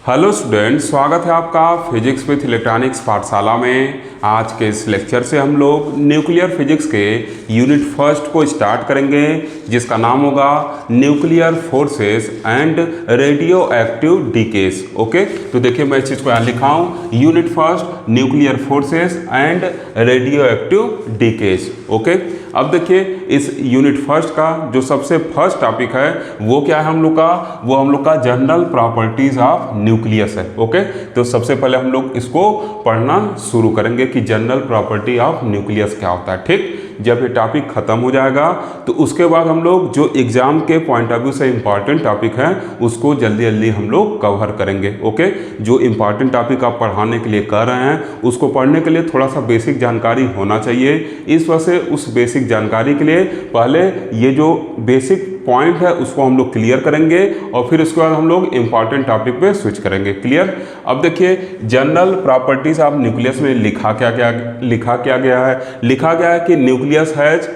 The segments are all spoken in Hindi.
हेलो स्टूडेंट, स्वागत है आपका फिजिक्स विथ इलेक्ट्रॉनिक्स पाठशाला में। आज के इस लेक्चर से हम लोग न्यूक्लियर फिजिक्स के यूनिट फर्स्ट को स्टार्ट करेंगे, जिसका नाम होगा nuclear forces and radio active decays. Okay, तो देखिए मैं इस चीज़ को यहाँ लिखा हूँ, unit first nuclear forces and radio active decays. Okay, अब देखिए इस यूनिट फर्स्ट का जो सबसे फर्स्ट टॉपिक है वो क्या है हम लोग का, वो हम लोग का जनरल प्रॉपर्टीज ऑफ न्यूक्लियस है। ओके, तो सबसे पहले हम लोग इसको पढ़ना शुरू करेंगे कि जनरल प्रॉपर्टी ऑफ न्यूक्लियस क्या होता है। ठीक, जब ये टॉपिक खत्म हो जाएगा तो उसके बाद हम लोग जो एग्जाम के पॉइंट ऑफ व्यू से इंपॉर्टेंट टॉपिक है उसको जल्दी जल्दी हम लोग कवर करेंगे। ओके, जो इंपॉर्टेंट टॉपिक आप पढ़ाने के लिए कर रहे हैं उसको पढ़ने के लिए थोड़ा सा बेसिक जानकारी होना चाहिए। इस वजह से उस बेसिक जानकारी के लिए पहले ये जो बेसिक पॉइंट है उसको हम लोग क्लियर करेंगे और फिर उसके बाद हम लोग इंपॉर्टेंट टॉपिक पे स्विच करेंगे। क्लियर। अब देखिए जनरल प्रॉपर्टीज ऑफ न्यूक्लियस में लिखा क्या गया है कि nucleus has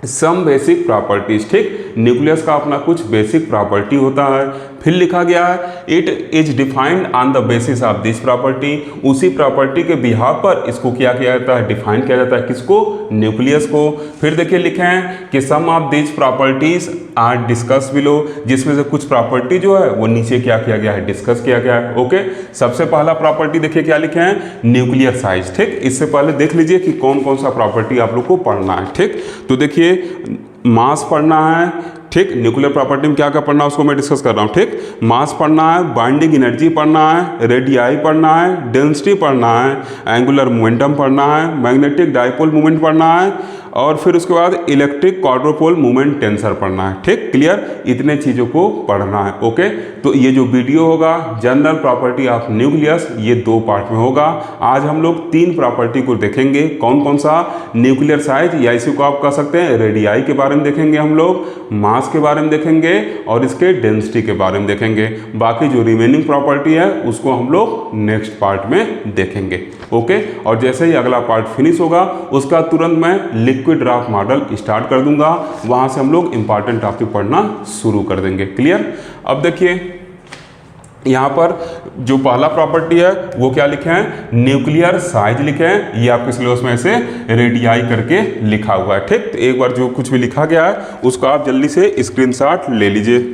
some basic properties. ठीक, न्यूक्लियस का अपना कुछ बेसिक प्रॉपर्टी होता है। फिर लिखा गया है it is defined on the basis of this property. उसी प्रॉपर्टी के बिहाफ पर इसको क्या किया जाता है, डिफाइन किया जाता है। किसको? न्यूक्लियस को। फिर देखिए लिखे हैं कि some of this properties are discuss below, जिसमें से कुछ प्रॉपर्टी जो है वो नीचे क्या किया गया है, डिस्कस किया गया है। ओके, सबसे पहला प्रॉपर्टी देखिए क्या लिखे हैं, न्यूक्लियर साइज। ठीक, इससे पहले देख लीजिए कि कौन कौन सा प्रॉपर्टी आप लोग को पढ़ना है। ठीक, तो देखिए मास पढ़ना है। ठीक, न्यूक्लियर प्रॉपर्टी में क्या क्या पढ़ना है उसको मैं डिस्कस कर रहा हूँ। ठीक, मास पढ़ना है, बाइंडिंग एनर्जी पढ़ना है, रेडियाई पढ़ना है, डेंसिटी पढ़ना है, एंगुलर मोमेंटम पढ़ना है, मैग्नेटिक डाइपोल मोमेंट पढ़ना है और फिर उसके बाद इलेक्ट्रिक क्वाड्रोपोल मोमेंट टेंसर पढ़ना है। ठीक, क्लियर। इतने चीज़ों को पढ़ना है। ओके, तो ये जो वीडियो होगा जनरल प्रॉपर्टी ऑफ न्यूक्लियस ये 2 पार्ट में होगा। आज हम लोग 3 प्रॉपर्टी को देखेंगे। कौन कौन सा? न्यूक्लियर साइज या इसी को आप कह सकते हैं रेडियाई के बारे में देखेंगे हम लोग, मास के बारे में देखेंगे और इसके डेंसिटी के बारे में देखेंगे। बाकी जो रिमेनिंग प्रॉपर्टी है उसको हम लोग नेक्स्ट पार्ट में देखेंगे। ओके, और जैसे ही अगला पार्ट फिनिश होगा उसका तुरंत मैं लिक्विड ड्राफ्ट मॉडल स्टार्ट कर दूंगा, वहां से हम लोग इंपॉर्टेंट टॉपिक पढ़ना शुरू कर देंगे। क्लियर। अब देखिए यहाँ पर जो पहला प्रॉपर्टी है वो क्या लिखे हैं, न्यूक्लियर साइज लिखे हैं। ये आपके सिलेबस में ऐसे रेडियाई करके लिखा हुआ है। ठीक, तो एक बार जो कुछ भी लिखा गया है उसको आप जल्दी से स्क्रीनशॉट ले लीजिए।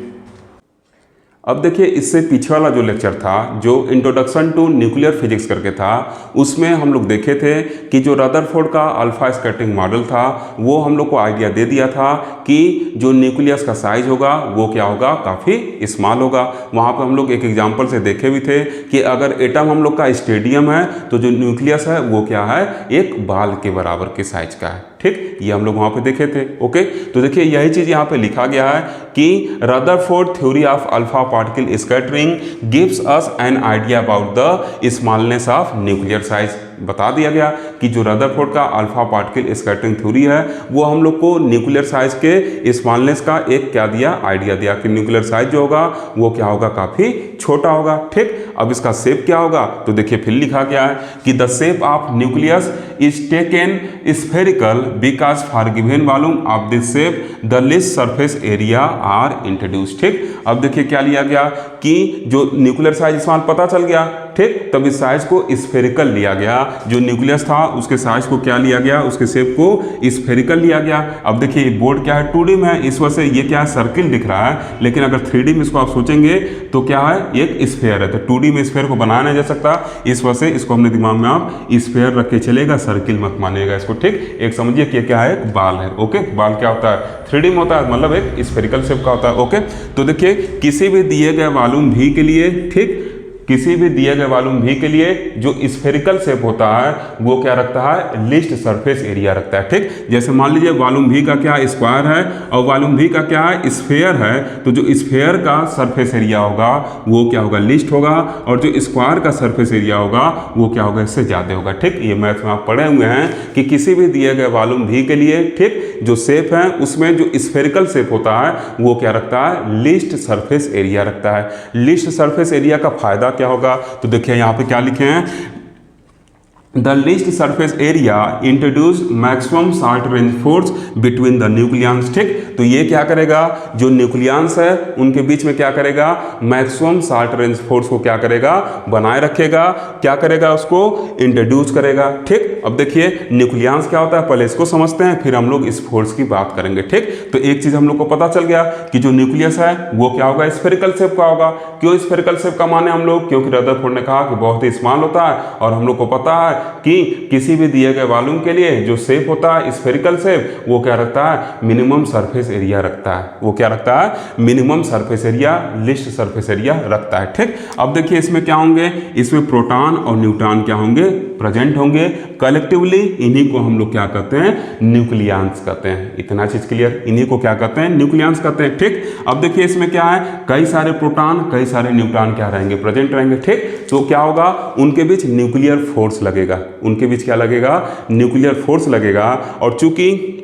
अब देखिए इससे पीछे वाला जो लेक्चर था जो इंट्रोडक्शन टू न्यूक्लियर फिजिक्स करके था उसमें हम लोग देखे थे कि जो रदरफोर्ड का अल्फा स्कैटरिंग मॉडल था वो हम लोग को आइडिया दे दिया था कि जो न्यूक्लियस का साइज होगा वो क्या होगा, काफ़ी स्मॉल होगा। वहाँ पर हम लोग एक एग्जांपल से देखे भी थे कि अगर एटम हम लोग का स्टेडियम है तो जो न्यूक्लियस है वो क्या है, एक बाल के बराबर के साइज का है। ठीक, ये हम लोग वहाँ पे देखे थे। ओके, तो देखिए यही चीज़ यहाँ पे लिखा गया है कि Rutherford theory of alpha particle scattering gives us an idea about the smallness of nuclear size. बता दिया गया कि जो रदरफोर्ड का अल्फा पार्टिकल स्कैटरिंग थ्योरी है वो हम लोग को न्यूक्लियर साइज के स्मॉलनेस का एक क्या दिया, आइडिया दिया कि न्यूक्लियर साइज जो होगा वो क्या होगा, काफ़ी छोटा होगा। ठीक, अब इसका शेप क्या होगा, तो देखिए फिर लिखा गया है कि the shape of nucleus is taken spherical because for given volume of this shape the less surface area are introduce. ठीक, अब देखिए क्या लिया गया कि जो न्यूक्लियर साइज स्मॉल पता चल गया। ठीक, तब इस साइज को स्फेरिकल लिया गया। जो न्यूक्लियस था उसके साइज को क्या लिया गया, उसके शेप को स्फेरिकल लिया गया। अब देखिए बोर्ड क्या है, 2D में है, इस वजह से ये क्या है, सर्किल दिख रहा है। लेकिन अगर 3D में इसको आप सोचेंगे तो क्या है, एक स्फेयर है। तो 2D में स्फेयर को बनाया नहीं जा सकता, इस वजह से इसको अपने दिमाग में आप स्फेयर रख के चलेगा, सर्किल मत मानिएगा इसको। ठीक, एक समझिए कि क्या है, एक बाल है। ओके, बाल क्या होता है, 3D में होता है, मतलब एक स्फेरिकल शेप का होता है। ओके, तो देखिए किसी भी दिए गए वॉल्यूम V के लिए, ठीक, किसी भी दिए गए वॉल्यूम V के लिए जो स्फेरिकल शेप होता है वो क्या रखता है, लीस्ट सरफेस एरिया रखता है। ठीक, जैसे मान लीजिए वॉल्यूम V का क्या स्क्वायर है और वॉल्यूम V का क्या है, स्फेयर है, तो जो स्फेयर का सरफेस एरिया होगा वो क्या होगा, लीस्ट होगा, और जो स्क्वायर का सरफेस एरिया होगा वो क्या होगा, इससे ज़्यादा होगा। ठीक, ये मैथ में आप पढ़े हुए हैं कि किसी भी दिए गए वॉल्यूम V के लिए, ठीक, जो शेप है उसमें जो स्फेरिकल शेप होता है वो क्या रखता है, लीस्ट सरफेस एरिया रखता है। लीस्ट सरफेस एरिया का फायदा क्या होगा, तो देखिए यहाँ पे क्या लिखे हैं, the list surface area introduce maximum short range force between the nucleons. ठीक, तो ये क्या करेगा, जो न्यूक्लियंस है उनके बीच में क्या करेगा, मैक्सिमम शॉर्ट रेंज फोर्स को क्या करेगा, बनाए रखेगा, क्या करेगा, उसको इंट्रोड्यूस करेगा। ठीक, अब देखिए न्यूक्लियंस क्या होता है, पहले इसको समझते हैं फिर हम लोग इस फोर्स की बात करेंगे। ठीक, तो एक चीज हम लोग को पता चल गया कि जो न्यूक्लियस है वो क्या होगा, स्फेरिकल शेप का होगा। क्यों स्फेरिकल शेप का माने हम लोग, क्योंकि रदरफोर्ड ने कहा कि बहुत ही स्मॉल होता है और हम लोग को पता है कि किसी भी दिए गए वॉल्यूम के लिए जो शेप होता है स्फेरिकल शेप, वो क्या रखता है, मिनिमम सरफेस एरिया रखता है। वो क्या रखता है, minimum surface area, list surface area रखता है। ठीक, अब देखिए इसमें क्या होंगे, इसमें प्रोटॉन और न्यूट्रॉन क्या होंगे, प्रेजेंट होंगे कलेक्टिवली। इन्हीं को हम लोग क्या कहते हैं, न्यूक्लियंस कहते हैं। इतना चीज क्लियर, इन्हीं को क्या कहते हैं, न्यूक्लियंस कहते हैं। ठीक, अब देखिए इसमें क्या है, कई सारे प्रोटॉन कई सारे न्यूट्रॉन क्या रहेंगे, प्रेजेंट रहेंगे। ठीक, तो क्या होगा, उनके बीच न्यूक्लियर फोर्स लगेगा, उनके बीच क्या लगेगा, न्यूक्लियर फोर्स लगेगा। और चूंकि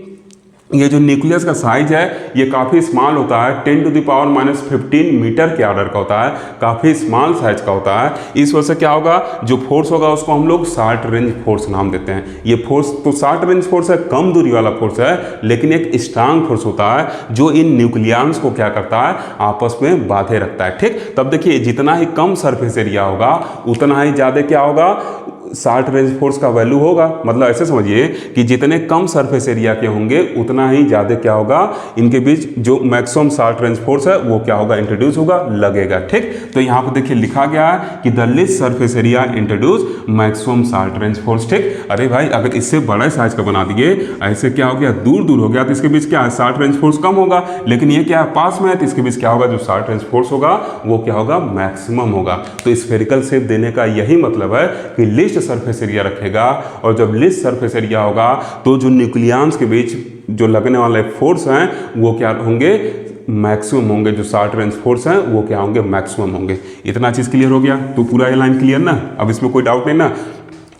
ये जो न्यूक्लियस का साइज है ये काफ़ी स्मॉल होता है, 10⁻⁻15 मीटर के ऑर्डर का होता है, काफ़ी स्मॉल साइज का होता है। इस वजह से क्या होगा, जो फोर्स होगा उसको हम लोग शॉर्ट रेंज फोर्स नाम देते हैं। ये फोर्स तो शॉर्ट रेंज फोर्स है, कम दूरी वाला फोर्स है, लेकिन एक स्ट्रांग फोर्स होता है जो इन न्यूक्लियंस को क्या करता है, आपस में बांधे रखता है। ठीक, तब देखिए जितना ही कम सरफेस एरिया होगा उतना ही ज़्यादा क्या होगा, शॉर्ट रेंज फोर्स का वैल्यू होगा। मतलब ऐसे समझिए कि जितने कम सरफेस एरिया के होंगे उतना ही ज़्यादा क्या होगा, इनके बीच जो मैक्सिमम शॉर्ट रेंज फोर्स है वो क्या होगा, इंट्रोड्यूस होगा, लगेगा। ठीक, तो यहाँ पर देखिए लिखा गया है कि the list surface area introduce maximum short range force. ठीक, अरे भाई अगर इससे बड़े साइज का बना दिए, ऐसे क्या हो गया, दूर दूर हो गया तो इसके बीच क्या है, शॉर्ट रेंज फोर्स कम होगा। लेकिन ये क्या है, पास में है तो इसके बीच क्या होगा, जो शॉर्ट रेंज फोर्स होगा वो क्या होगा, मैक्सिमम होगा। तो स्फेरिकल शेप देने का यही मतलब है कि लिस्ट सरफेस एरिया रखेगा, और जब लिस्ट सरफेस एरिया होगा तो जो न्यूक्लियंस के बीच जो लगने वाले फोर्स हैं वो क्या होंगे, मैक्सिमम होंगे। जो शॉर्ट रेंज फोर्स हैं वो क्या होंगे, मैक्सिमम होंगे। इतना चीज़ क्लियर हो गया, तो पूरा ये लाइन क्लियर ना, अब इसमें कोई डाउट नहीं ना।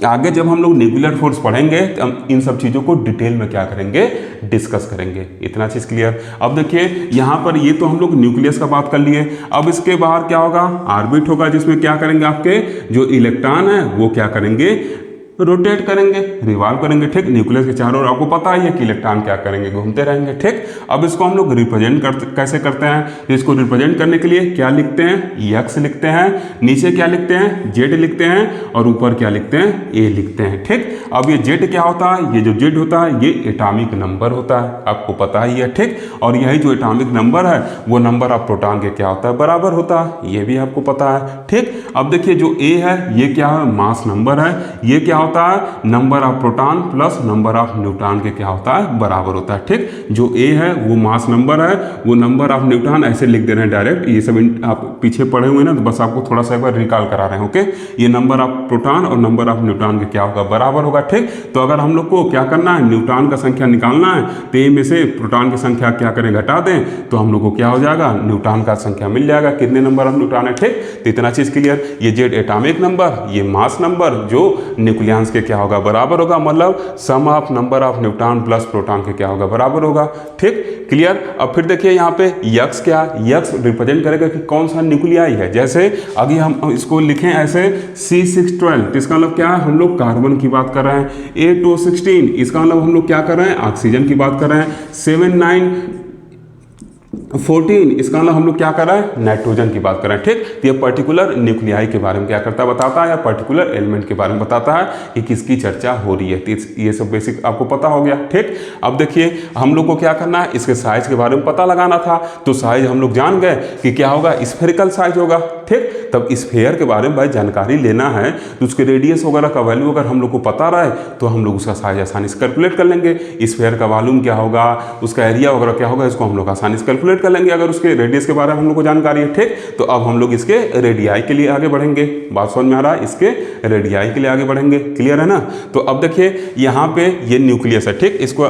आगे जब हम लोग न्यूक्लियर फोर्स पढ़ेंगे तो हम इन सब चीज़ों को डिटेल में क्या करेंगे, डिस्कस करेंगे। इतना चीज़ क्लियर। अब देखिए यहाँ पर ये तो हम लोग न्यूक्लियस का बात कर लिए। अब इसके बाहर क्या होगा, ऑर्बिट होगा, जिसमें क्या करेंगे, आपके जो इलेक्ट्रॉन है वो क्या करेंगे, रोटेट करेंगे, रिवॉल्व करेंगे। ठीक, न्यूक्लियस के चारों ओर आपको पता ही है कि इलेक्ट्रॉन क्या करेंगे, घूमते रहेंगे। ठीक, अब इसको हम लोग रिप्रेजेंट कैसे करते हैं, तो इसको रिप्रेजेंट करने के लिए क्या लिखते हैं, एक्स लिखते हैं, नीचे क्या लिखते हैं, जेड लिखते हैं, और ऊपर क्या लिखते हैं, ए लिखते हैं। ठीक, अब ये जेड क्या होता है, ये जो जेड होता है ये एटॉमिक नंबर होता है, आपको पता ही है। ठीक, और यही जो एटॉमिक नंबर है वो नंबर ऑफ प्रोटॉन के क्या होता है, बराबर होता है, ये भी आपको पता है। ठीक, अब देखिए जो ए है ये क्या है, मास नंबर है, ये क्या होता है, number of proton plus number of neutron के क्या होता है, बराबर होता है। ठीक, जो ए है वो मास नंबर है, वो नंबर ऑफ न्यूट्रॉन ऐसे लिख दे रहे हैं डायरेक्ट, ये सब आप पीछे पढ़े हुए ना, तो बस आपको थोड़ा सा एक बार रिकॉल करा रहे हैं। ओके, ये नंबर ऑफ प्रोटॉन और नंबर ऑफ न्यूट्रॉन के क्या होगा, बराबर होगा। ठीक, तो अगर हम लोग को क्या करना है, न्यूट्रॉन का संख्या निकालना है, तो ए में से प्रोटॉन की संख्या क्या करें, घटा दें, तो हम लोग को क्या हो जाएगा, न्यूट्रॉन का संख्या मिल जाएगा, कितने नंबर ऑफ न्यूट्रॉन है। ठीक, तो इतना चीज क्लियर। ये जेड एटॉमिक नंबर, ये मास नंबर, जो न्यूक्लियंस के क्या होगा, बराबर होगा। मतलब sum of number of neutron plus proton के क्या होगा, बराबर होगा। ठीक, क्लियर। अब फिर देखिए यहाँ पे यक्स क्या, यक्स रिप्रेजेंट करेगा कि कौन सा न्यूक्लियाई है। जैसे अभी हम इसको लिखें ऐसे C612, तो इसका मतलब क्या है, हम लोग कार्बन की बात कर रहे हैं। A216, इसका मतलब हम लोग क्या कर रहे हैं, ऑक्सीजन की बात कर रहे हैं। 7,9,14, इसका मतलब हम लोग क्या कर रहे हैं, नाइट्रोजन की बात कर रहे हैं। ठीक, तो ये पर्टिकुलर न्यूक्लियाई के बारे में क्या करता है, बताता है, या पर्टिकुलर एलिमेंट के बारे में बताता है कि किसकी चर्चा हो रही है। तो ये सब बेसिक आपको पता हो गया। ठीक, अब देखिए हम लोग को क्या करना है, इसके साइज के बारे में पता लगाना था। तो साइज हम लोग जान गए कि क्या होगा, स्फेरिकल साइज होगा। ठीक, तब स्फेयर के बारे में भाई जानकारी लेना है तो उसके रेडियस वगैरह का वैल्यू अगर हम लोग को पता रहे तो हम लोग उसका साइज आसानी से कैलकुलेट कर लेंगे। स्फेयर का वॉल्यूम क्या होगा, उसका एरिया वगैरह क्या होगा, इसको हम लोग आसानी से कैलकुलेट कर लेंगे अगर उसके रेडियस के बारे में हम लोग को जानकारी है। ठीक, तो अब हम लोग इसके रेडियाई के लिए आगे बढ़ेंगे। बात समझ में आ रहा है, इसके रेडियाई के लिए आगे बढ़ेंगे। क्लियर है ना। तो अब देखिए यहाँ पे ये न्यूक्लियस है। ठीक, इसको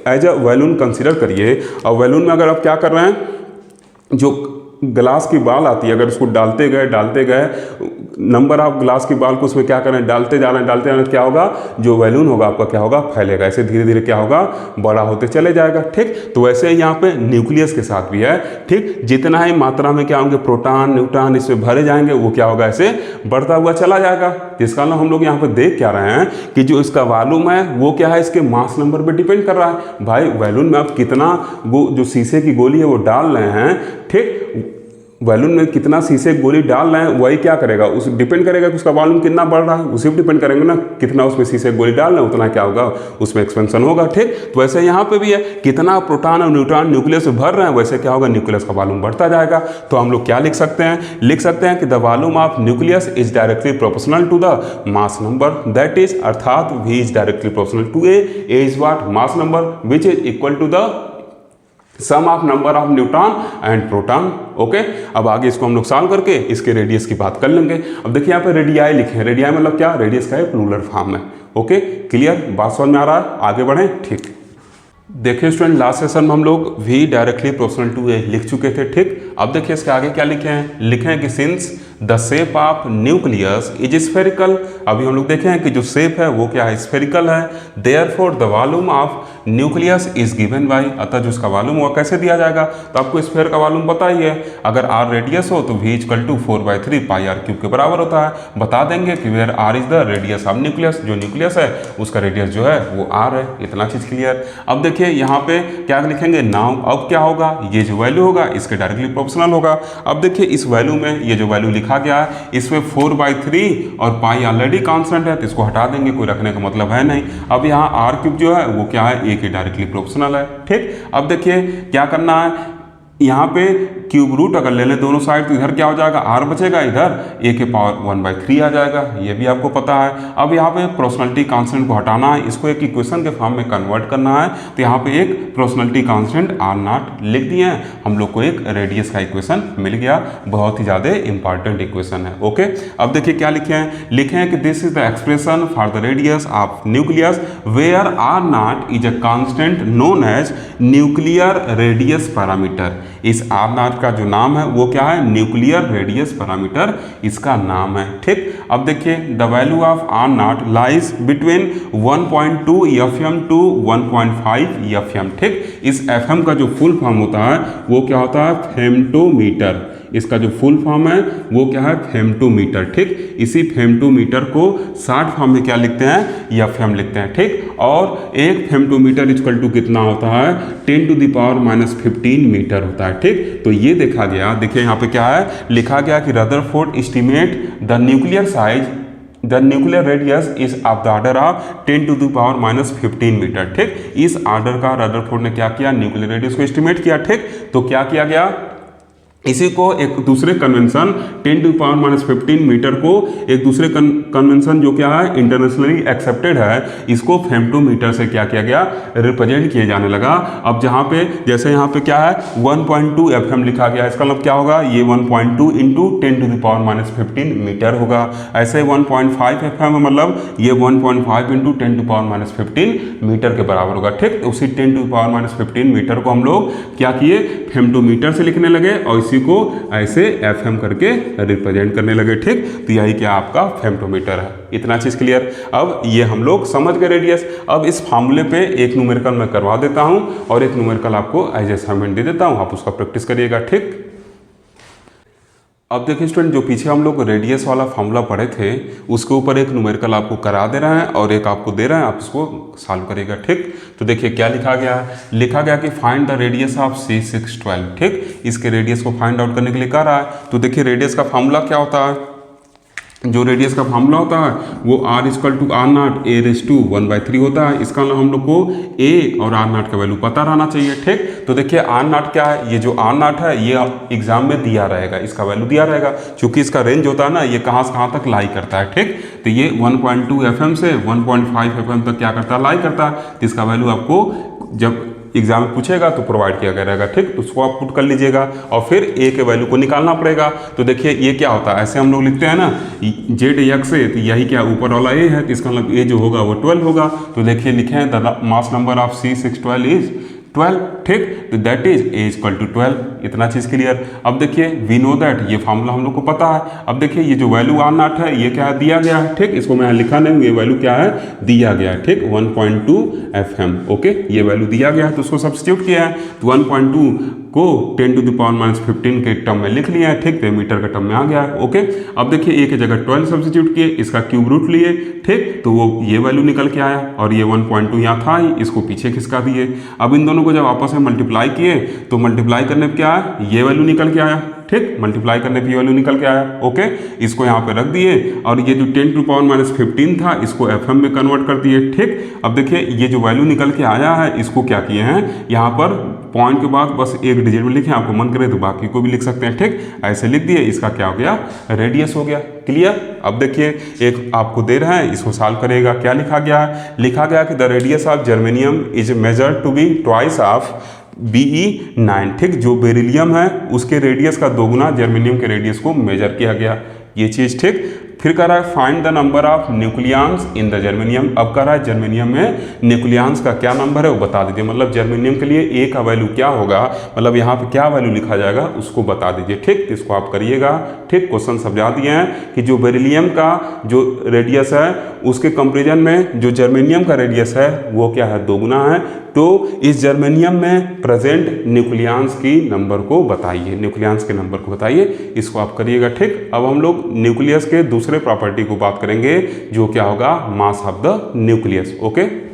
एज अ वैल्यून कंसिडर करिए। और वैल्यून में अगर आप क्या कर रहे हैं, जो ग्लास की बाल आती है अगर उसको डालते गए नंबर ऑफ ग्लास की बॉल को उसमें क्या करें, डालते जाना, क्या होगा, जो बैलून होगा आपका क्या होगा, फैलेगा, ऐसे धीरे धीरे क्या होगा, बड़ा होते चले जाएगा। ठीक, तो वैसे यहाँ पे न्यूक्लियस के साथ भी है। ठीक, जितना ही मात्रा में क्या होंगे, प्रोटॉन न्यूट्रॉन इसमें भरे जाएंगे, वो क्या होगा, ऐसे बढ़ता हुआ चला जाएगा। जिसका हम लोग यहाँ पे देख क्या रहे हैं कि जो इसका वॉल्यूम है वो क्या है, इसके मास नंबर पे डिपेंड कर रहा है। भाई बैलून में आप कितना जो शीशे की गोली है वो डाल रहे हैं, ठीक, बैलून में कितना शीशे की गोली डाल रहे हैं वही क्या करेगा, उस डिपेंड करेगा कि उसका वॉल्यूम कितना बढ़ रहा है, उसी पर डिपेंड करेंगे ना, कितना उसमें शीशे की गोली डाल रहे हैं उतना क्या होगा, उसमें एक्सपेंशन होगा। ठीक, तो वैसे यहाँ पे भी है, कितना प्रोटॉन और न्यूट्रॉन न्यूक्लियस में भर रहे हैं वैसे क्या होगा, न्यूक्लियस का वॉल्यूम बढ़ता जाएगा। तो हम लोग क्या लिख सकते हैं, लिख सकते हैं कि the volume of nucleus is directly proportional to the mass number, that is अर्थात V is directly proportional to A is what, mass number, which is equal to the sum of number of neutron and proton. Okay, अब आगे इसको हम लोग सॉल्व करके इसके रेडियस की बात कर लेंगे। अब देखिए यहाँ पे रेडियाई लिखे हैं, रेडियाई मतलब क्या, रेडियस का प्लूरल फॉर्म है। ओके, क्लियर, बात समझ में आ रहा है, आगे बढ़ें। ठीक, देखिए स्टूडेंट, लास्ट सेशन में हम लोग V directly proportional to A लिख चुके थे। ठीक, अब देखिए इसके आगे क्या लिखे हैं, लिखे हैं कि since the shape of nucleus is spherical, अभी हम लोग देखे हैं कि जो शेप है वो क्या है, स्फेरिकल है, therefore the volume of nucleus is given bye, अतः जो इसका वॉल्यूम हुआ कैसे दिया जाएगा, तो आपको स्फेयर का वॉल्यूम पता ही है, अगर R रेडियस हो तो V equal to 4/3 pi R cube के बराबर होता है। बता देंगे कि where R is the radius of nucleus, जो न्यूक्लियस है उसका रेडियस जो है वो R है। इतना चीज क्लियर। अब देखिए यहाँ पे क्या लिखेंगे, नाउ अब क्या होगा, ये जो वैल्यू होगा इसके डायरेक्टली प्रोपोर्शनल होगा। अब देखिए इस वैल्यू में ये जो वैल्यू लिखा गया है इसमें 4/3 और पाई ऑलरेडी कांस्टेंट है तो इसको हटा देंगे, कोई रखने का मतलब है नहीं। अब यहाँ R क्यूब जो है वो क्या है, A के डायरेक्टली प्रोपोर्शनल है। ठीक, अब देखिए क्या करना है, यहाँ पे क्यूब रूट अगर ले लें दोनों साइड तो इधर क्या हो जाएगा, R बचेगा, इधर A के पावर 1/3 आ जाएगा, ये भी आपको पता है। अब यहाँ पे प्रोपोर्शनलिटी कांस्टेंट को हटाना है, इसको एक इक्वेशन के फॉर्म में कन्वर्ट करना है, तो यहाँ पे एक प्रोपोर्शनलिटी कांस्टेंट R0 लिख दिए हैं, हम लोग को एक रेडियस का इक्वेशन मिल गया, बहुत ही ज़्यादा इंपॉर्टेंट इक्वेशन है। ओके, अब देखिए क्या लिखे हैं कि this is the expression for the radius of nucleus where R0 is a constant known as nuclear radius parameter. इस R0 का जो नाम है वो क्या है, न्यूक्लियर रेडियस पैरामीटर इसका नाम है। ठीक, अब देखिए the value of R0 lies between 1.2 FM to 1.5 FM। ठीक, इस FM का जो फुल फॉर्म होता है वो क्या होता है, फेम्टोमीटर, इसका जो फुल फॉर्म है वो क्या है, फेम्टोमीटर। ठीक, इसी फेम्टोमीटर को शॉर्ट फॉर्म में क्या लिखते हैं, FM लिखते हैं। ठीक, और एक फेम्टोमीटर इक्वल टू कितना होता है, 10⁻⁻15 मीटर होता है। ठीक, तो ये देखा गया, देखिए यहाँ पे क्या है लिखा गया कि Rutherford estimate the nuclear size the nuclear radius is of the order of 10⁻⁻15 metre. ठीक, इस ऑर्डर का रदरफोर्ड ने क्या किया, न्यूक्लियर रेडियस को एस्टिमेट किया। ठीक, तो क्या किया गया, इसी को एक दूसरे कन्वेंशन 10⁻⁻15 मीटर को एक दूसरे कन्वेंशन जो क्या है इंटरनेशनली एक्सेप्टेड है, इसको फेम्टोमीटर से क्या किया गया, रिप्रेजेंट किए जाने लगा। अब जहाँ पे जैसे यहाँ पे क्या है 1.2 FM लिखा गया, इसका मतलब क्या होगा, ये 1.2 इंटू 10⁻⁻15 मीटर होगा। ऐसे 1.5 FM मतलब ये 1.5 इंटू 10⁻⁻15 मीटर के बराबर होगा। ठीक, तो उसी 10⁻⁻15 मीटर को हम लोग क्या किए, फेम्टोमीटर से लिखने लगे और इसी को ऐसे FM करके रिप्रेजेंट करने लगे। ठीक, तो यही क्या आपका फेम्टोमीटर है। इतना चीज क्लियर। अब ये हम लोग समझ गए रेडियस। अब इस फार्मूले पे एक न्यूमेरिकल मैं करवा देता हूं और एक न्यूमेरिकल आपको एज असाइनमेंट दे देता हूं, आप उसका प्रैक्टिस करिएगा। ठीक, अब देखिए स्टूडेंट, जो पीछे हम लोग रेडियस वाला फार्मूला पढ़े थे उसके ऊपर एक न्यूमेरिकल आपको करा दे रहे हैं और एक आपको दे रहे हैं, आप इसको सॉल्व करिएगा। ठीक, तो देखिए क्या लिखा गया है, लिखा गया कि find the radius of C612। ठीक, इसके रेडियस को फाइंड आउट करने के लिए कह रहा है। तो देखिए रेडियस का फार्मूला क्या होता है, जो रेडियस का फार्मूला होता है वो R equal to R0 A⁻1/3 होता है। इसका हम लोग को A और R0 का वैल्यू पता रहना चाहिए। ठीक, तो देखिए R0 क्या है, ये जो R0 है ये एग्जाम में दिया रहेगा, इसका वैल्यू दिया रहेगा, क्योंकि इसका रेंज होता है ना, ये कहाँ से कहाँ तक लाई करता है। ठीक, तो ये 1.2 FM से 1.5 FM तक क्या करता है, लाई करता है। तो इसका वैल्यू आपको जब एग्जाम में पूछेगा तो प्रोवाइड किया गया रहेगा। ठीक, तो उसको आप पुट कर लीजिएगा और फिर A के वैल्यू को निकालना पड़ेगा। तो देखिए ये क्या होता है, ऐसे हम लोग लिखते हैं ना ZX से, तो यही क्या ऊपर वाला A है, तो इसका मतलब A जो होगा वो 12 होगा। तो देखिए लिखे हैं the mass number of C612 is 12, ठीक। तो that is A equal to 12, इतना चीज़ क्लियर। अब देखिए वी नो दैट, ये फॉर्मूला हम लोग को पता है। अब देखिए ये जो वैल्यू R नॉट है ये क्या दिया गया है, ठीक। इसको मैं लिखा नहीं हूँ, ये वैल्यू क्या है दिया गया है, ठीक। 1.2 FM, ओके, ये वैल्यू दिया गया है तो उसको सब्स्टिट्यूट किया है। तो 1.2 को 10⁻⁻15 के टर्म में लिख लिया है, ठीक। तो मीटर के टर्म में आ गया है, ओके। अब देखिए ए की जगह 12 सब्स्टिट्यूट किए, इसका क्यूब रूट लिए, ठीक। तो वो ये वैल्यू निकल के आया और ये 1.2 यहाँ था ही, इसको पीछे खिसका दिए। अब इन दोनों को जब आपस में मल्टीप्लाई किए तो मल्टीप्लाई करने पर क्या है, ये वैल्यू निकल के आया, ठीक। मल्टीप्लाई करने पे वैल्यू निकल के आया, ओके। इसको यहाँ पे रख दिए और ये जो 10⁻⁻15 था इसको FM में कन्वर्ट कर दिए, ठीक। अब देखिए ये जो वैल्यू निकल के आया है इसको क्या किए हैं, यहाँ पर पॉइंट के बाद बस एक डिजिट में लिखे, आपको मन करे तो बाकी को भी लिख सकते हैं, ठीक। ऐसे लिख दिए, इसका क्या हो गया, रेडियस हो गया, क्लियर। अब देखिए एक आपको दे रहा है, इसको सॉल्व करेगा, क्या लिखा गया है, लिखा गया कि the radius of germanium is measured to be twice of BE9, ठीक। जो बेरिलियम है उसके रेडियस का दोगुना जर्मेनियम के रेडियस को मेजर किया गया, ये चीज़, ठीक। फिर कह रहा है find the number of nucleons in the germanium. अब कह रहा है जर्मेनियम में न्यूक्लियॉन्स का क्या नंबर है वो बता दीजिए, मतलब जर्मेनियम के लिए ए का वैल्यू क्या होगा, मतलब यहाँ पे क्या वैल्यू लिखा जाएगा उसको बता दीजिए, ठीक। इसको आप करिएगा, ठीक। क्वेश्चन समझा दिए हैं कि जो बेरिलियम का जो रेडियस है उसके कंपेरिजन में जो जर्मेनियम का रेडियस है वो क्या है, दोगुना है। तो इस जर्मेनियम में प्रेजेंट न्यूक्लियॉन्स की नंबर को बताइए, न्यूक्लियॉन्स के नंबर को बताइए, इसको आप करिएगा, ठीक। अब हम लोग न्यूक्लियस के दूसरे प्रॉपर्टी को बात करेंगे जो क्या होगा, mass of the nucleus, okay.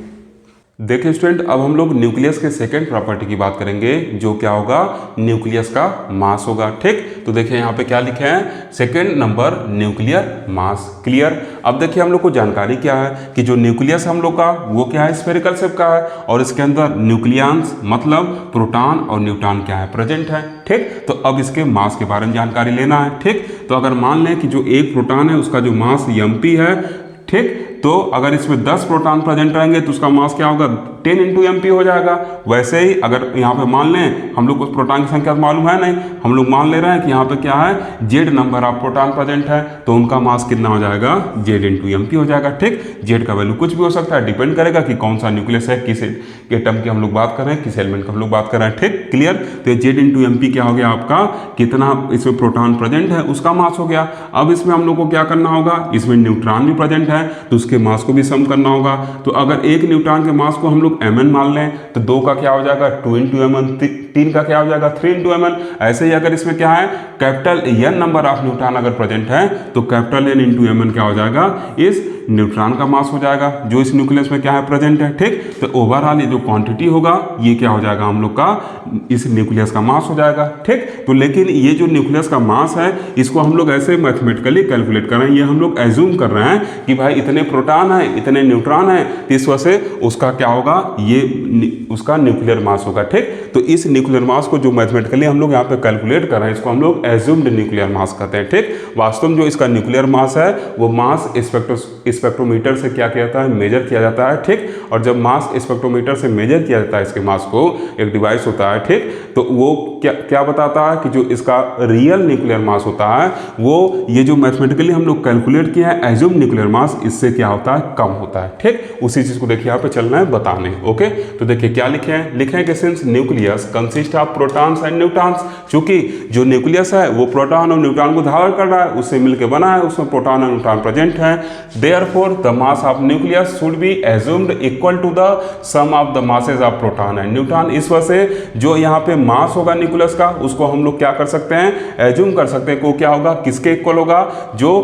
देखिए स्टूडेंट, अब हम लोग न्यूक्लियस के सेकेंड प्रॉपर्टी की बात करेंगे जो क्या होगा, न्यूक्लियस का मास होगा, ठीक। तो देखिए यहाँ पे क्या लिखे हैं, second number nuclear mass, clear. अब देखिए हम लोग को जानकारी क्या है कि जो न्यूक्लियस हम लोग का वो क्या है, स्फेरिकल शेप का है और इसके अंदर न्यूक्लियॉन्स मतलब प्रोटॉन और न्यूट्रॉन क्या है, प्रेजेंट है, ठीक। तो अब इसके मास के बारे में जानकारी लेना है, ठीक। तो अगर मान लें कि जो एक प्रोटॉन है उसका जो मास mp है, ठीक। तो अगर इसमें 10 प्रोटॉन प्रेजेंट रहेंगे तो उसका मास क्या होगा, 10 × mp हो जाएगा। वैसे ही अगर यहाँ पे मान लें, हम लोग को प्रोटॉन की संख्या मालूम है नहीं, हम लोग मान ले रहे हैं कि यहाँ पे क्या है, Z number of proton present है, तो उनका मास कितना हो जाएगा, जेड × mp हो जाएगा, ठीक। जेड का वैल्यू कुछ भी हो सकता है, डिपेंड करेगा कि कौन सा न्यूक्लियस है, किस एटम की हम लोग बात कर रहे हैं, किस एलिमेंट की हम लोग बात कर रहे हैं, ठीक, क्लियर। तो जेड × mp क्या हो गया आपका, कितना इसमें प्रोटॉन प्रेजेंट है उसका मास हो गया। अब इसमें हम लोग को क्या करना होगा, इसमें न्यूट्रॉन भी प्रेजेंट है तो उसके मास को भी सम करना होगा। तो अगर एक न्यूट्रॉन के मास को हम लोग mn मान लें तो 2 का क्या हो जाएगा, 2 × mn, 3 का क्या हो जाएगा, 3 × mn। ऐसे ही अगर इसमें क्या है, capital n number of neutron अगर प्रेजेंट है तो कैपिटल N × mn क्या हो जाएगा, इस न्यूट्रॉन का मास हो जाएगा जो इस न्यूक्लियस में क्या है, प्रेजेंट है, ठीक। तो ओवरऑल ये जो क्वांटिटी होगा ये क्या हो जाएगा, हम लोग का इस न्यूक्लियस का मास हो जाएगा, ठीक। तो लेकिन ये जो न्यूक्लियस का मास है इसको हम लोग ऐसे मैथमेटिकली कैलकुलेट कर रहे हैं, ये हम लोग एज्यूम कर रहे हैं कि भाई इतने प्रोटॉन है, इतने न्यूट्रॉन है, तो इस वजह से उसका क्या होगा, ये उसका न्यूक्लियर मास होगा, ठीक। तो इस न्यूक्लियर मास को जो मैथमेटिकली हम लोग यहाँ पे कैलकुलेट कर रहे हैं इसको हम लोग एज्यूम्ड न्यूक्लियर मास कहते हैं, ठीक। वास्तव में जो इसका न्यूक्लियर मास है वो मास स्पेक्ट्रोमीटर से क्या किया जाता है, मेजर किया जाता है, ठीक। और जब मास स्पेक्ट्रोमीटर से मेजर किया जाता है इसके मास को, एक डिवाइस होता है, ठीक। तो वो क्या बताता है कि जो इसका रियल न्यूक्लियर मास होता है वो ये जो मैथमेटिकली हम लोग कैलकुलेट किया है एज्यूम न्यूक्लियर मास, इससे क्या होता है, कम होता है, ठीक। उसी चीज को देखिए यहाँ पे चलना है बताने, ओके। तो देखिए क्या लिखे हैं, लिखे हैं कि since nucleus consist of protons and neutrons, चूंकि जो न्यूक्लियस है वो प्रोटॉन और न्यूट्रॉन को धारण कर रहा है, उससे मिलकर बना है, उसमें प्रोटॉन और न्यूट्रॉन प्रेजेंट है, therefore the mass of nucleus should be assumed equal to the sum of the masses of proton and neutron. इस वजह से जो यहाँ पे मास होगा न्यूक्लियस का उसको हम लोग क्या कर सकते हैं, एज्यूम कर सकते हैं को क्या होगा, किसके इक्वल होगा, जो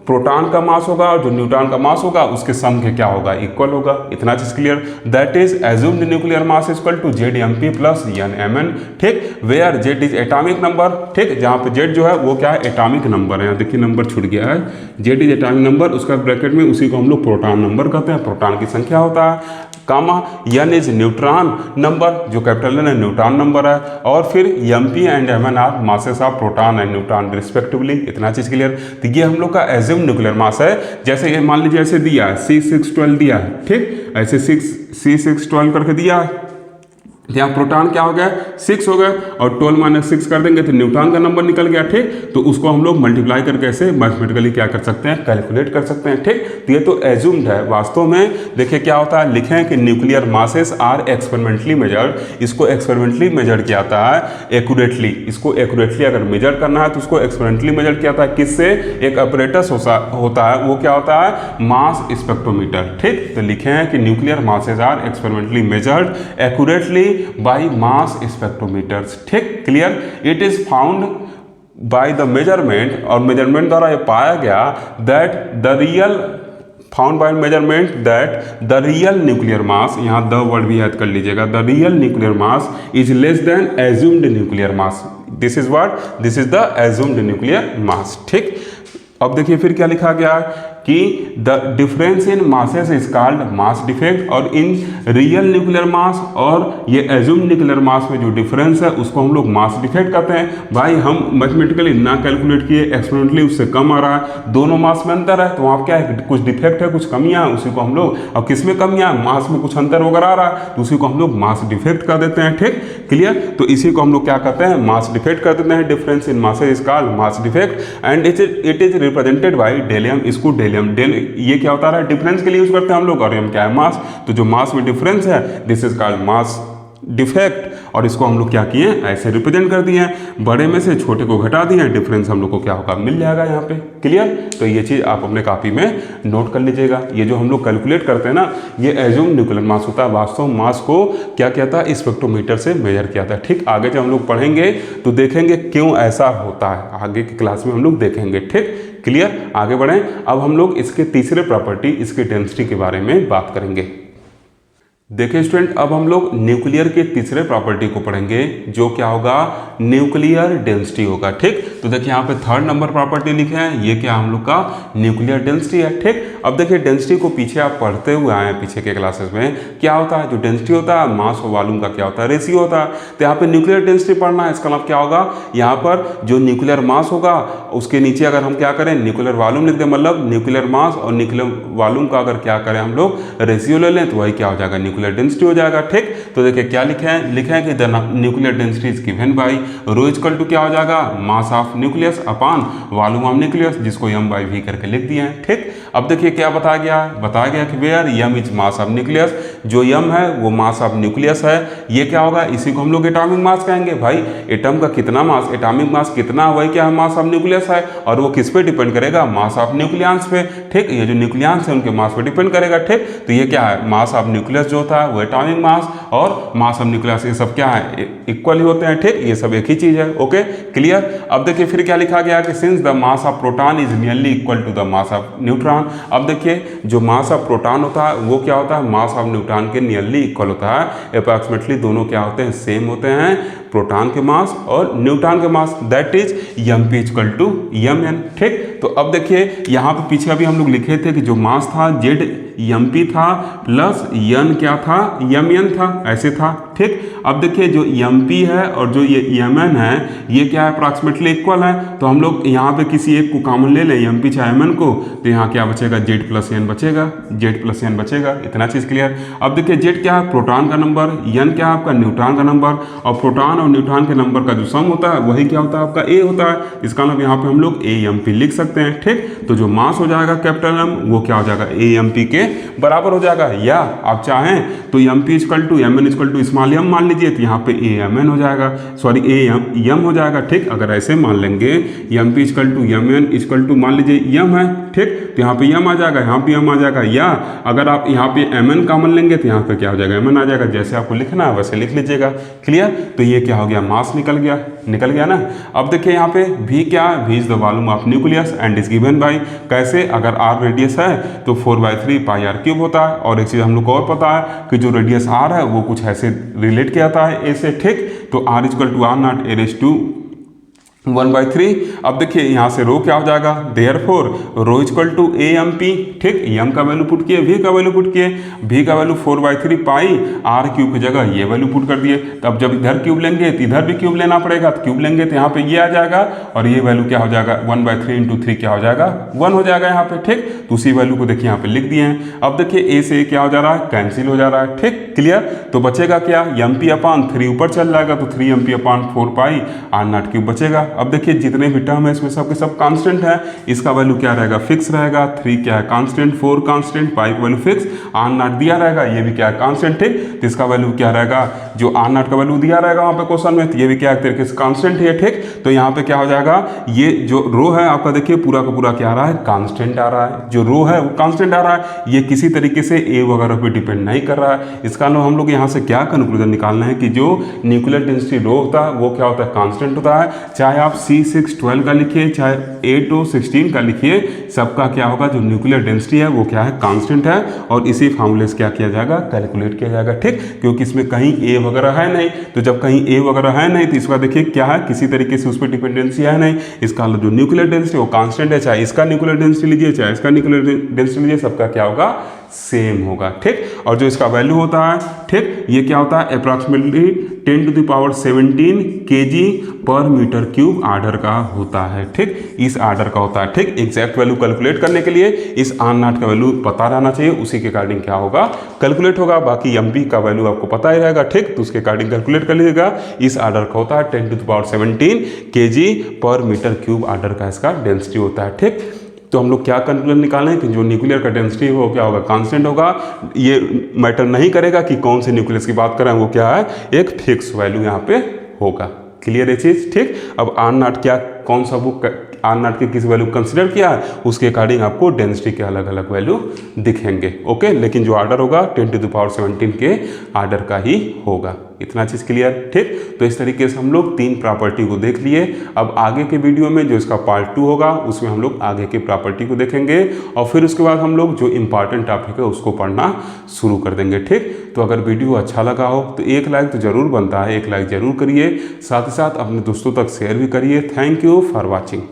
प्रोटॉन का मास होगा और जो न्यूट्रॉन का मास होगा उसके सम के क्या होगा, इक्वल होगा। इतना चीज clear, that is assumed nuclear mass equal to Z mp plus n mn, ठीक। Where Z is atomic number, ठीक। जहाँ पे जेड जो है वो क्या है, एटॉमिक नंबर है, यहाँ देखिए नंबर छूट गया है, जेड इज एटॉमिक नंबर, उसका ब्रैकेट में उसी को हम लोग प्रोटॉन नंबर कहते हैं, प्रोटॉन की संख्या होता है, comma n is neutron number, जो कैपिटल N है न्यूट्रॉन नंबर है, और फिर mp and mn are masses of proton and neutron respectively. इतना चीज क्लियर। तो ये हम लोग का एज्यूम न्यूक्लियर मास है, जैसे ये मान लीजिए ऐसे दिया है C612 दिया है, ठीक। ऐसे C612 करके दिया है, यहाँ प्रोटॉन क्या हो गया 6 हो गया और 12 माइनस 6 कर देंगे तो न्यूट्रॉन का नंबर निकल गया। ठीक, तो उसको हम लोग मल्टीप्लाई करके ऐसे मैथमेटिकली क्या कर सकते हैं, कैलकुलेट कर सकते हैं। ठीक, तो ये तो एज्यूम्ड है। वास्तव में देखिए क्या होता है, लिखे हैं कि nuclear masses are experimentally measured. इसको एक्सपेरिमेंटली मेजर किया जाता है एक्यूरेटली। इसको एक्यूरेटली अगर मेजर करना है तो उसको एक्सपेरिमेंटली मेजर किया जाता है। किससे? एक अपरेटस होता है, वो क्या होता है, मास स्पेक्ट्रोमीटर। ठीक, तो लिखे हैं कि nuclear masses are experimentally measured accurately by mass spectrometers। ठीक, clear. It is found by the measurement, और मेजरमेंट द्वारा ये पाया गया that the real found by measurement that the real nuclear mass, यहाँ द वर्ड भी याद कर लीजिएगा, the real nuclear mass is less than assumed nuclear mass. This is what, this is the assumed nuclear mass. ठीक, अब देखिए फिर क्या लिखा गया है कि the difference in masses is called mass defect, और इन रियल न्यूक्लियर मास और ये एज्यूम्ड न्यूक्लियर मास में जो डिफरेंस है उसको हम लोग मास डिफेक्ट कहते हैं। भाई हम मैथमेटिकली ना कैलकुलेट किए, एक्सपेरिमेंटली उससे कम आ रहा है, दोनों मास में अंतर है, तो वहाँ क्या है, कुछ डिफेक्ट है, कुछ कमियाँ है, उसी को हम लोग, और किस में कमियाँ है, मास में कुछ अंतर वगैरह आ रहा है तो उसी को हम लोग मास डिफेक्ट कर देते हैं। ठीक, क्लियर। तो इसी को हम लोग क्या कहते हैं, मास डिफेक्ट कर देते हैं। Difference in masses is called mass defect and it is represented by डेलियम। इसको डेलियम ये क्या होता है, डिफरेंस के लिए यूज करते हैं हम लोग, और हम क्या है, मास। तो जो मास में डिफरेंस है this is called mass defect, और इसको हम लोग क्या किए, ऐसे रिप्रेजेंट कर दिए हैं, बड़े में से छोटे को घटा दिए, डिफरेंस हम लोग को क्या होगा, मिल जाएगा यहाँ पे। क्लियर। तो ये चीज़ आप अपने कॉपी में नोट कर लीजिएगा। ये जो हम लोग कैलकुलेट करते हैं ना, ये एज्यूम न्यूक्लियर मास होता है, वास्तव मास को क्या किया था, स्पेक्ट्रोमीटर से मेजर किया था। ठीक, आगे जब हम लोग पढ़ेंगे तो देखेंगे क्यों ऐसा होता है, आगे की क्लास में हम लोग देखेंगे। ठीक, क्लियर। आगे बढ़ें, अब हम लोग इसके तीसरे प्रॉपर्टी, इसकी डेंसिटी के बारे में बात करेंगे। देखिए स्टूडेंट, अब हम लोग न्यूक्लियर के तीसरे प्रॉपर्टी को पढ़ेंगे, जो क्या होगा, न्यूक्लियर डेंसिटी होगा। ठीक, तो देखिए यहाँ पे थर्ड नंबर प्रॉपर्टी लिखे हैं, ये क्या हम लोग का न्यूक्लियर डेंसिटी है। ठीक, अब देखिए डेंसिटी को पीछे आप पढ़ते हुए आए हैं, पीछे के क्लासेस में क्या होता है, जो डेंसिटी होता है मास और वॉल्यूम का क्या होता है, रेशियो होता है। तो यहाँ पे न्यूक्लियर डेंसिटी पढ़ना है, इसका मतलब क्या होगा, यहाँ पर जो न्यूक्लियर मास होगा उसके नीचे अगर हम क्या करें, न्यूक्लियर वॉल्यूम लिख दें, मतलब न्यूक्लियर मास और न्यूक्लियर वॉल्यूम का अगर क्या करें हम लोग रेशियो ले लें तो वही क्या हो जाएगा, न्यूक्लियर डेंसिटी हो जाएगा। ठीक, तो देखिए क्या लिखे हैं कि the nuclear density is given by rho equal to क्या हो जाएगा, mass of nucleus upon volume of nucleus, जिसको m बाई v करके लिख दिए हैं। ठीक, अब देखिए क्या बताया गया कि where m is mass of nucleus, जो m है वो मास ऑफ न्यूक्लियस है। ये क्या होगा, इसी को हम लोग एटॉमिक मास कहेंगे। भाई एटम का कितना मास, एटॉमिक मास कितना, वही क्या है, मास ऑफ न्यूक्लियस है, और वो किस पे डिपेंड करेगा, मास ऑफ न्यूक्लियंस पे। ठीक, ये जो न्यूक्लियंस है उनके मास पे डिपेंड करेगा। ठीक, तो ये क्या है, मास ऑफ न्यूक्लियस जो होता है वो एटॉमिक मास और मास ऑफ न्यूक्लियस, ये सब क्या है, इक्वल ही होते हैं। ठीक, ये सब एक ही चीज है। Okay, clear. अब देखिए फिर क्या लिखा गया कि since the mass of proton is nearly equal to the mass of neutron. अब देखिए जो मास ऑफ प्रोटॉन होता है वो क्या होता है, मास ऑफ न्यूट्रॉन के नियरली इक्वल होता है। अप्रॉक्सीमेटली दोनों क्या होते हैं, सेम होते हैं, प्रोटॉन के मास और न्यूट्रॉन के mass, that is mp equal to mn। ठीक, तो अब देखिए यहाँ पे पीछे अभी हम लोग लिखे थे कि जो मास था z mp था प्लस n क्या था, mn था, ऐसे था। ठीक, अब देखिए जो mp है और जो ये mn है ये क्या है, अप्रॉक्सीमेटली इक्वल है। तो हम लोग यहाँ पे किसी एक को कॉमन ले लें, mp चाहे mn को, तो यहाँ क्या बचेगा, z प्लस n बचेगा, z प्लस n बचेगा। इतना चीज़ क्लियर। अब देखिए z क्या है, प्रोटॉन का नंबर, n क्या है आपका, न्यूट्रॉन का नंबर, और प्रोटॉन और न्यूट्रॉन के नंबर का जो सम होता है वही क्या होता है आपका a होता है। इसका मतलब यहाँ पे हम लोग amp लिख सकते हैं। ठीक, तो जो मास हो जाएगा कैपिटल M वो क्या हो जाएगा, amp के बराबर हो जाएगा, या आप चाहें तो mp equal to mn equal to small m मान लीजिए, तो यहाँ पे amn हो जाएगा, सॉरी am हो जाएगा। ठीक, अगर ऐसे मान लेंगे mp equal to mn equal to मान लीजिए m है। ठीक, तो यहाँ पे m आ जाएगा, यहाँ पे m आ जाएगा, या अगर आप यहाँ पे mn कॉमन लेंगे तो यहाँ पे क्या हो जाएगा, mn आ जाएगा। जैसे आपको लिखना है वैसे लिख लीजिएगा। क्लियर। तो ये क्या हो गया, मास निकल गया ना। अब देखिए यहाँ पे v क्या है, v is the volume of nucleus and is given bye, कैसे, अगर r रेडियस है तो 4/3 पाई r क्यूब होता है। और एक चीज़ हम लोग को और पता है कि जो रेडियस r है वो कुछ ऐसे रिलेट किया जाता है a से। ठीक, तो r equal to r not a raise to 1/3। अब देखिए यहाँ से रो क्या हो जाएगा, therefore rho equal to A M P. ठीक, एम का वैल्यू पुट किए, वी का वैल्यू पुट किए, वी का वैल्यू 4/3 पाई आर क्यूब की जगह ये वैल्यू पुट कर दिए। तब जब इधर क्यूब लेंगे तो इधर भी क्यूब लेना पड़ेगा, तो क्यूब लेंगे तो यहाँ पे ये आ जाएगा और ये वैल्यू क्या हो जाएगा 1/3 इंटू 3 क्या हो जाएगा 1 हो जाएगा यहाँ पे। ठीक, तो उसी वैल्यू को देखिए यहाँ पे लिख दिए हैं। अब देखिए ए से क्या हो जा रहा है, कैंसिल हो जा रहा है। ठीक, क्लियर। तो बचेगा क्या, एम पी अपान 3 ऊपर चल जाएगा तो 3 M P upon 4 pi R not cube बचेगा। अब देखिए जितने भी टर्म है इसमें सबके सब कांस्टेंट है, इसका वैल्यू क्या रहेगा, फिक्स रहेगा। 3 क्या है कांस्टेंट, 4 कांस्टेंट, पाई का वैल्यू फिक्स, आर नॉट दिया रहेगा, ये भी क्या है कांस्टेंट। ठीक, तो इसका वैल्यू क्या रहेगा, जो आर नॉट का वैल्यू दिया रहेगा वहाँ पे क्वेश्चन में, तो ये भी क्या एक तरीके से कांस्टेंट है। ठीक, तो यहाँ पे क्या हो जाएगा, ये जो रो है आपका देखिए पूरा का पूरा क्या आ रहा है, कांस्टेंट आ रहा है। जो रो है वो कांस्टेंट आ रहा है, ये किसी तरीके से ए वगैरह पे डिपेंड नहीं कर रहा है। इसका हम लोग यहाँ से क्या कंक्लूजन निकालना है कि जो न्यूक्लियर डेंसिटी रो होता है वो क्या होता है, कांस्टेंट होता है। चाहे आप C612 का लिखिए, चाहे A216 का लिखिए, सबका क्या होगा, जो न्यूक्लियर डेंसिटी है वो क्या है, कांस्टेंट है। और इसी फार्मूले से क्या किया जाएगा, कैलकुलेट किया जाएगा। ठीक, क्योंकि इसमें कहीं ए वगैरह है नहीं, तो जब कहीं ए वगैरह है नहीं तो इसका देखिए क्या है, किसी तरीके से उस पर डिपेंडेंसी है नहीं। इसका जो न्यूक्लियर डेंसिटी वो कांस्टेंट है, चाहे इसका न्यूक्लियर डेंसिटी लीजिए चाहे इसका न्यूक्लियर डेंसिटी लीजिए, सबका क्या होगा, सेम होगा। ठीक, और जो इसका वैल्यू होता है, ठीक, ये क्या होता है, अप्रॉक्सीमेटली 10⁻17 kg पर मीटर क्यूब आर्डर का होता है। ठीक, इस आर्डर का होता है। ठीक, एग्जैक्ट वैल्यू कैलकुलेट करने के लिए इस आर नॉट का वैल्यू पता रहना चाहिए, उसी के अकॉर्डिंग क्या होगा, कैलकुलेट होगा। बाकी एम पी का वैल्यू आपको पता ही रहेगा। ठीक, तो उसके अकॉर्डिंग कैलकुलेट कर लीजिएगा। इस आर्डर का होता है 10⁻17 kg पर मीटर क्यूब आर्डर का इसका डेंसिटी होता है। ठीक, तो हम लोग क्या कंक्लूजन निकालें कि जो न्यूक्लियर का डेंसिटी है वो क्या होगा, कांस्टेंट होगा। ये मैटर नहीं करेगा कि कौन से न्यूक्लियस की बात करें, वो क्या है, एक फिक्स वैल्यू यहाँ पे होगा। क्लियर है चीज़। ठीक, अब आर नॉट क्या, कौन सा बुक आर नॉट की किस वैल्यू कंसिडर किया है, उसके अकॉर्डिंग आपको डेंसिटी के अलग अलग वैल्यू दिखेंगे। ओके, लेकिन जो आर्डर होगा 10⁻17 के आर्डर का ही होगा। इतना चीज़ क्लियर। ठीक, तो इस तरीके से हम लोग 3 प्रॉपर्टी को देख लिए। अब आगे के वीडियो में जो इसका पार्ट 2 होगा उसमें हम लोग आगे की प्रॉपर्टी को देखेंगे और फिर उसके बाद हम लोग जो इंपॉर्टेंट टॉपिक है उसको पढ़ना शुरू कर देंगे। ठीक, तो अगर वीडियो अच्छा लगा हो तो एक लाइक तो ज़रूर बनता है, एक लाइक ज़रूर करिए, साथ ही साथ अपने दोस्तों तक शेयर भी करिए। Thank you for watching.